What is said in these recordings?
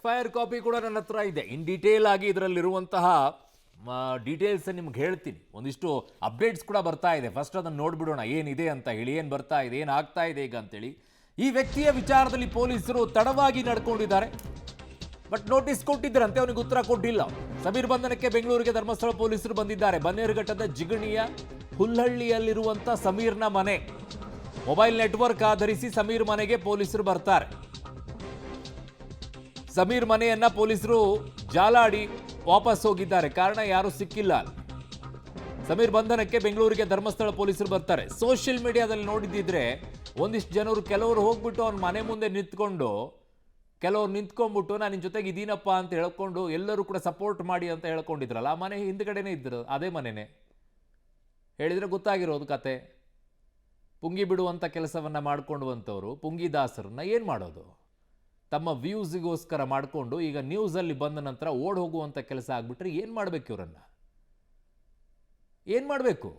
FIR copy ಕೂಡ ನನ್ನ ಹತ್ರ ಇದೆ. ಇನ್ ಡೀಟೇಲ್ ಆಗಿ ಇದರಲ್ಲಿರುವಂತಹ ಡೀಟೇಲ್ಸ್ ನಿಮ್ಗೆ ಹೇಳ್ತೀನಿ. ಒಂದಿಷ್ಟು ಅಪ್ಡೇಟ್ಸ್ ಕೂಡ ಬರ್ತಾ ಇದೆ. ಫಸ್ಟ್ ಅದನ್ನು ನೋಡ್ಬಿಡೋಣ ಏನಿದೆ ಅಂತ ಹೇಳಿ, ಏನು ಬರ್ತಾ ಇದೆ, ಏನು ಆಗ್ತಾ ಇದೆ ಈಗ ಅಂತೇಳಿ. ಈ ವ್ಯಕ್ತಿಯ ವಿಚಾರದಲ್ಲಿ ಪೊಲೀಸರು ತಡವಾಗಿ ನಡ್ಕೊಂಡಿದ್ದಾರೆ. ಬಟ್ ನೋಟಿಸ್ ಕೊಟ್ಟಿದ್ದರಂತೆ, ಅವನಿಗೆ ಉತ್ತರ ಕೊಟ್ಟಿಲ್ಲ. ಸಮೀರ್ ಬಂಧನಕ್ಕೆ ಬೆಂಗಳೂರಿಗೆ ಧರ್ಮಸ್ಥಳ ಪೊಲೀಸರು ಬಂದಿದ್ದಾರೆ. ಬನ್ನೇರುಘಟ್ಟದ ಜಿಗಣಿಯ ಹುಲ್ಲಹಳ್ಳಿಯಲ್ಲಿರುವಂಥ ಸಮೀರ್ನ ಮನೆ. ಮೊಬೈಲ್ ನೆಟ್ವರ್ಕ್ ಆಧರಿಸಿ ಸಮೀರ್ ಮನೆಗೆ ಪೊಲೀಸರು ಬರ್ತಾರೆ. ಸಮೀರ್ ಮನೆಯನ್ನ ಪೊಲೀಸರು ಜಾಲಾಡಿ ವಾಪಸ್ ಹೋಗಿದ್ದಾರೆ. ಕಾರಣ ಯಾರು ಸಿಕ್ಕಿಲ್ಲ. ಸಮೀರ್ ಬಂಧನಕ್ಕೆ ಬೆಂಗಳೂರಿಗೆ ಧರ್ಮಸ್ಥಳ ಪೊಲೀಸರು ಬರ್ತಾರೆ. ಸೋಷಿಯಲ್ ಮೀಡಿಯಾದಲ್ಲಿ ನೋಡಿದ್ದಿದ್ರೆ ಒಂದಿಷ್ಟು ಜನರು, ಕೆಲವರು ಹೋಗ್ಬಿಟ್ಟು ಅವನ ಮನೆ ಮುಂದೆ ನಿಂತ್ಕೊಂಡು, ಕೆಲವರು ನಿಂತ್ಕೊಂಡ್ಬಿಟ್ಟು ನಾನು ನಿನ್ನ ಜೊತೆಗೆ ಇದೀನಪ್ಪ ಅಂತ ಹೇಳ್ಕೊಂಡು ಎಲ್ಲರೂ ಕೂಡ ಸಪೋರ್ಟ್ ಮಾಡಿ ಅಂತ ಹೇಳ್ಕೊಂಡಿದ್ರಲ್ಲ, ಆ ಮನೆ ಹಿಂದ್ಗಡೆನೇ ಇದ್ರು. ಅದೇ ಮನೆನೇ ಹೇಳಿದ್ರೆ ಗೊತ್ತಾಗಿರೋದು ಕತೆ. ಪುಂಗಿ ಬಿಡುವಂಥ ಕೆಲಸವನ್ನ ಮಾಡ್ಕೊಂಡುವಂಥವ್ರು ಪುಂಗಿದಾಸರನ್ನ ಏನು ಮಾಡೋದು? ತಮ್ಮ ವ್ಯೂಸಿಗೋಸ್ಕರ ಮಾಡಿಕೊಂಡು ಈಗ ನ್ಯೂಸಲ್ಲಿ ಬಂದ ನಂತರ ಓಡ್ ಹೋಗುವಂಥ ಕೆಲಸ ಆಗ್ಬಿಟ್ರೆ ಏನು ಮಾಡಬೇಕು? ಇವರನ್ನು ಏನು ಮಾಡಬೇಕು?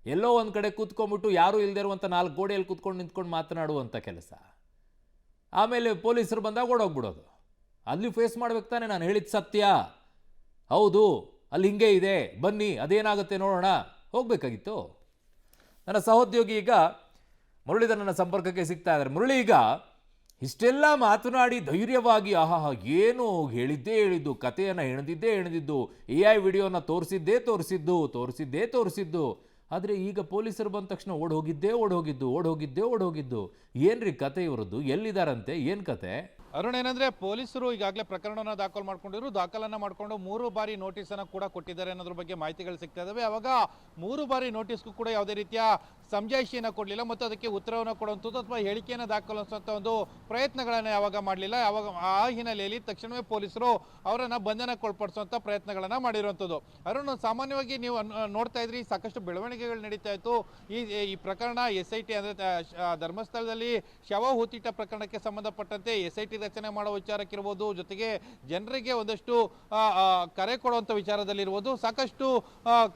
ಎಲ್ಲೋ ಒಂದು ಕಡೆ ಕೂತ್ಕೊಂಡ್ಬಿಟ್ಟು ಯಾರೂ ಇಲ್ಲದೆ ಇರುವಂಥ 4 ಗೋಡೆಯಲ್ಲಿ ಕೂತ್ಕೊಂಡು ನಿಂತ್ಕೊಂಡು ಮಾತನಾಡುವಂಥ ಕೆಲಸ. ಆಮೇಲೆ ಪೊಲೀಸರು ಬಂದಾಗ ಓಡೋಗ್ಬಿಡೋದು. ಅಲ್ಲಿ ಫೇಸ್ ಮಾಡ್ಬೇಕು ತಾನೆ. ನಾನು ಹೇಳಿದ ಸತ್ಯ, ಹೌದು ಅಲ್ಲಿ ಹಿಂಗೆ ಇದೆ, ಬನ್ನಿ ಅದೇನಾಗುತ್ತೆ ನೋಡೋಣ, ಹೋಗಬೇಕಾಗಿತ್ತು. ನನ್ನ ಸಹೋದ್ಯೋಗಿ ಈಗ ಮುರಳೀಧರ್ ನನ್ನ ಸಂಪರ್ಕಕ್ಕೆ ಸಿಗ್ತಾ ಇದ್ದಾರೆ. ಮುರಳಿ, ಈಗ ಇಷ್ಟೆಲ್ಲ ಮಾತನಾಡಿ ಧೈರ್ಯವಾಗಿ ಏನು ಹೇಳಿದ್ದು, ಕಥೆಯನ್ನು ಹೆಣೆದಿದ್ದು, AI ವಿಡಿಯೋನ ತೋರಿಸಿದ್ದು. ಆದರೆ ಈಗ ಪೊಲೀಸರು ಬಂದ ತಕ್ಷಣ ಓಡೋಗಿದ್ದು. ಏನ್ರಿ ಕತೆ ಇವರದ್ದು? ಎಲ್ಲಿದ್ದಾರಂತೆ? ಏನು ಕತೆ? ಅರುಣ್, ಏನಂದ್ರೆ ಪೊಲೀಸರು ಈಗಾಗಲೇ ಪ್ರಕರಣವನ್ನು ದಾಖಲನ್ನ ಮಾಡಿಕೊಂಡು 3 ಬಾರಿ ನೋಟಿಸನ್ನು ಕೂಡ ಕೊಟ್ಟಿದ್ದಾರೆ ಅನ್ನೋದ್ರ ಬಗ್ಗೆ ಮಾಹಿತಿಗಳು ಸಿಗ್ತಾ ಇದಾವೆ. ಅವಾಗ 3 ಬಾರಿ ನೋಟಿಸ್ಗೂ ಕೂಡ ಯಾವುದೇ ರೀತಿಯ ಸಮಜಾಯಿಷಿಯನ್ನು ಕೊಡಲಿಲ್ಲ ಮತ್ತು ಅದಕ್ಕೆ ಉತ್ತರವನ್ನು ಕೊಡುವಂಥದ್ದು ಅಥವಾ ಹೇಳಿಕೆಯನ್ನು ದಾಖಲಿಸುವಂಥ ಒಂದು ಪ್ರಯತ್ನಗಳನ್ನು ಯಾವಾಗ ಮಾಡಲಿಲ್ಲ. ಯಾವಾಗ ಆ ಹಿನ್ನೆಲೆಯಲ್ಲಿ ತಕ್ಷಣವೇ ಪೊಲೀಸರು ಅವರನ್ನು ಬಂಧನಕ್ಕೊಳಪಡಿಸುವಂಥ ಪ್ರಯತ್ನಗಳನ್ನು ಮಾಡಿರುವಂಥದ್ದು. ಅರುಣ್, ಸಾಮಾನ್ಯವಾಗಿ ನೀವು ನೋಡ್ತಾ ಇದ್ರಿ, ಸಾಕಷ್ಟು ಬೆಳವಣಿಗೆಗಳು ನಡೀತಾ ಇತ್ತು. ಈ ಪ್ರಕರಣ SIT ಅಂದರೆ ಧರ್ಮಸ್ಥಳದಲ್ಲಿ ಶವ ಹೂತಿಟ್ಟ ಪ್ರಕರಣಕ್ಕೆ ಸಂಬಂಧಪಟ್ಟಂತೆ SIT ರಚನೆ ಮಾಡೋ ವಿಚಾರಕ್ಕಿರ್ಬೋದು, ಜೊತೆಗೆ ಜನರಿಗೆ ಒಂದಷ್ಟು ಕರೆ ಕೊಡುವಂಥ ವಿಚಾರದಲ್ಲಿರ್ಬೋದು, ಸಾಕಷ್ಟು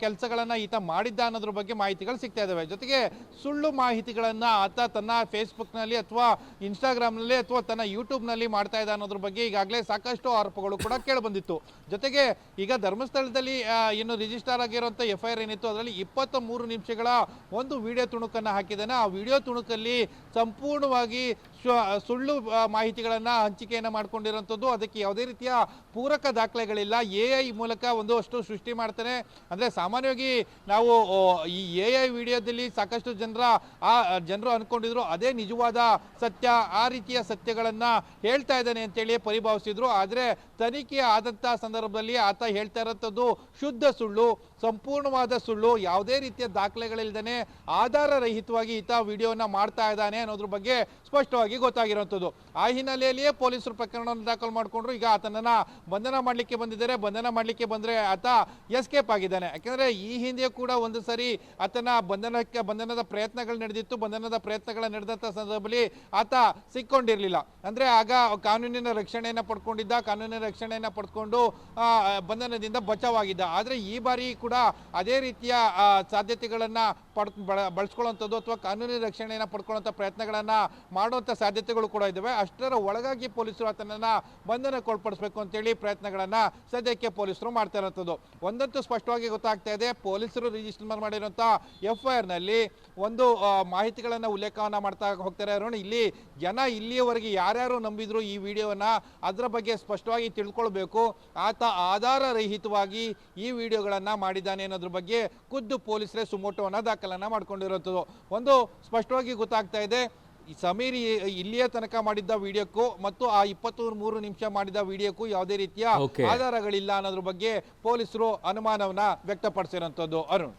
ಕೆಲಸಗಳನ್ನ ಈತ ಮಾಡಿದ್ದ ಅನ್ನೋದ್ರ ಬಗ್ಗೆ ಮಾಹಿತಿಗಳು ಸಿಗ್ತಾ ಇದ್ದಾವೆ. ಜೊತೆಗೆ ಸುಳ್ಳು ಮಾಹಿತಿಗಳನ್ನ ಆತ ತನ್ನ ಫೇಸ್ಬುಕ್ನಲ್ಲಿ ಅಥವಾ ಇನ್ಸ್ಟಾಗ್ರಾಮ್ನಲ್ಲಿ ಅಥವಾ ತನ್ನ ಯೂಟ್ಯೂಬ್ನಲ್ಲಿ ಮಾಡ್ತಾ ಇದ್ದ ಅನ್ನೋದ್ರ ಬಗ್ಗೆ ಈಗಾಗಲೇ ಸಾಕಷ್ಟು ಆರೋಪಗಳು ಕೂಡ ಕೇಳಿಬಂದಿತ್ತು. ಜೊತೆಗೆ ಈಗ ಧರ್ಮಸ್ಥಳದಲ್ಲಿ ಇನ್ನು ರಿಜಿಸ್ಟರ್ ಆಗಿರುವಂಥ FIR ಏನಿತ್ತು, ಅದರಲ್ಲಿ 23 ನಿಮಿಷಗಳ ಒಂದು ವಿಡಿಯೋ ತುಣುಕನ್ನು ಹಾಕಿದ್ದಾನೆ. ಆ ವಿಡಿಯೋ ತುಣುಕಲ್ಲಿ ಸಂಪೂರ್ಣವಾಗಿ ಸುಳ್ಳು ಮಾಹಿತಿಗಳನ್ನು ಹಂಚಿಕೆಯನ್ನು ಮಾಡ್ಕೊಂಡಿರೋಂಥದ್ದು. ಅದಕ್ಕೆ ಯಾವುದೇ ರೀತಿಯ ಪೂರಕ ದಾಖಲೆಗಳಿಲ್ಲ. AI ಮೂಲಕ ಒಂದಷ್ಟು ಸೃಷ್ಟಿ ಮಾಡ್ತಾನೆ. ಅಂದರೆ ಸಾಮಾನ್ಯವಾಗಿ ನಾವು ಈ AI ವಿಡಿಯೋದಲ್ಲಿ ಸಾಕಷ್ಟು ಜನರು ಅನ್ಕೊಂಡಿದ್ರು ಅದೇ ನಿಜವಾದ ಸತ್ಯ, ಆ ರೀತಿಯ ಸತ್ಯಗಳನ್ನು ಹೇಳ್ತಾ ಇದ್ದಾನೆ ಅಂತೇಳಿ ಪರಿಭಾವಿಸಿದ್ರು. ಆದರೆ ತನಿಖೆ ಆದಂಥ ಸಂದರ್ಭದಲ್ಲಿ ಆತ ಹೇಳ್ತಾ ಇರೋಂಥದ್ದು ಶುದ್ಧ ಸುಳ್ಳು, ಸಂಪೂರ್ಣವಾದ ಸುಳ್ಳು, ಯಾವುದೇ ರೀತಿಯ ದಾಖಲೆಗಳಿಲ್ದೇ ಆಧಾರ ರಹಿತವಾಗಿ ಈತ ವಿಡಿಯೋನ ಮಾಡ್ತಾ ಇದ್ದಾನೆ ಅನ್ನೋದ್ರ ಬಗ್ಗೆ ಸ್ಪಷ್ಟವಾಗಿ ಗೊತ್ತಾಗಿರುವಂಥದ್ದು. ಆ ಹಿನ್ನೆಲೆಯಲ್ಲಿಯೇ ಪೊಲೀಸರು ಪ್ರಕರಣವನ್ನು ದಾಖಲು ಮಾಡಿಕೊಂಡ್ರು. ಈಗ ಆತನನ್ನ ಬಂಧನ ಮಾಡಲಿಕ್ಕೆ ಬಂದಿದ್ದಾರೆ. ಬಂಧನ ಮಾಡಲಿಕ್ಕೆ ಬಂದರೆ ಆತ ಎಸ್ಕೇಪ್ ಆಗಿದ್ದಾನೆ. ಯಾಕೆಂದರೆ ಈ ಹಿಂದೆ ಕೂಡ ಒಂದು ಸರಿ ಆತನ ಬಂಧನದ ಪ್ರಯತ್ನಗಳು ನಡೆದಿತ್ತು. ಬಂಧನದ ಪ್ರಯತ್ನಗಳು ನಡೆದಂಥ ಸಂದರ್ಭದಲ್ಲಿ ಆತ ಸಿಕ್ಕೊಂಡಿರಲಿಲ್ಲ. ಅಂದರೆ ಆಗ ಕಾನೂನಿನ ರಕ್ಷಣೆಯನ್ನು ಪಡ್ಕೊಂಡು ಬಂಧನದಿಂದ ಬಚಾವಾಗಿದ್ದ. ಆದರೆ ಈ ಬಾರಿ ಕೂಡ ಅದೇ ರೀತಿಯ ಸಾಧ್ಯತೆಗಳನ್ನು ಬಳಸ್ಕೊಳ್ಳುವಂಥದ್ದು ಅಥವಾ ಕಾನೂನಿನ ರಕ್ಷಣೆಯನ್ನು ಪಡ್ಕೊಳ್ಳುವಂಥ ಪ್ರಯತ್ನಗಳನ್ನು ಮಾಡುವಂಥ ಸಾಧ್ಯತೆಗಳು ಕೂಡ ಇದ್ದಾವೆ. ಅಷ್ಟರ ಒಳಗಾಗಿ ಪೊಲೀಸರು ಆತನನ್ನು ಬಂಧನಕ್ಕೊಳಪಡಿಸಬೇಕು ಅಂತೇಳಿ ಪ್ರಯತ್ನಗಳನ್ನು ಸದ್ಯಕ್ಕೆ ಪೊಲೀಸರು ಮಾಡ್ತಾ ಇರೋಂಥದ್ದು. ಒಂದಂತೂ ಸ್ಪಷ್ಟವಾಗಿ ಗೊತ್ತಾಗ್ತಾ ಇದೆ, ಪೊಲೀಸರು ರಿಜಿಸ್ಟರ್ ಮಾಡಿರುವಂಥ FIR ನಲ್ಲಿ ಒಂದು ಮಾಹಿತಿಗಳನ್ನು ಉಲ್ಲೇಖವನ್ನು ಮಾಡ್ತಾ ಹೋಗ್ತಾರೆ. ಅರುಣ್, ಇಲ್ಲಿ ಜನ ಇಲ್ಲಿಯವರೆಗೆ ಯಾರ್ಯಾರು ನಂಬಿದ್ರು ಈ ವಿಡಿಯೋನ, ಅದರ ಬಗ್ಗೆ ಸ್ಪಷ್ಟವಾಗಿ ತಿಳ್ಕೊಳ್ಬೇಕು. ಆತ ಆಧಾರ ರಹಿತವಾಗಿ ಈ ವಿಡಿಯೋಗಳನ್ನು ಮಾಡಿದ್ದಾನೆ ಅನ್ನೋದ್ರ ಬಗ್ಗೆ ಖುದ್ದು ಪೊಲೀಸರೇ ಸುಮೋಟೋವನ್ನು ದಾಖಲನ್ನು ಮಾಡ್ಕೊಂಡಿರುವಂಥದ್ದು. ಒಂದು ಸ್ಪಷ್ಟವಾಗಿ ಗೊತ್ತಾಗ್ತಾ ಇದೆ, ಸಮೀರ್ ಇಲ್ಲಿಯ ತನಕ ಮಾಡಿದ್ದ ವಿಡಿಯೋಕ್ಕೂ ಮತ್ತು ಆ 23 ನಿಮಿಷ ಮಾಡಿದ ವಿಡಿಯೋಕ್ಕೂ ಯಾವುದೇ ರೀತಿಯ ಆಧಾರಗಳಿಲ್ಲ ಅನ್ನೋದ್ರ ಬಗ್ಗೆ ಪೊಲೀಸರು ಅನುಮಾನವನ್ನ ವ್ಯಕ್ತಪಡಿಸಿರುವಂಥದ್ದು. ಅರುಣ್.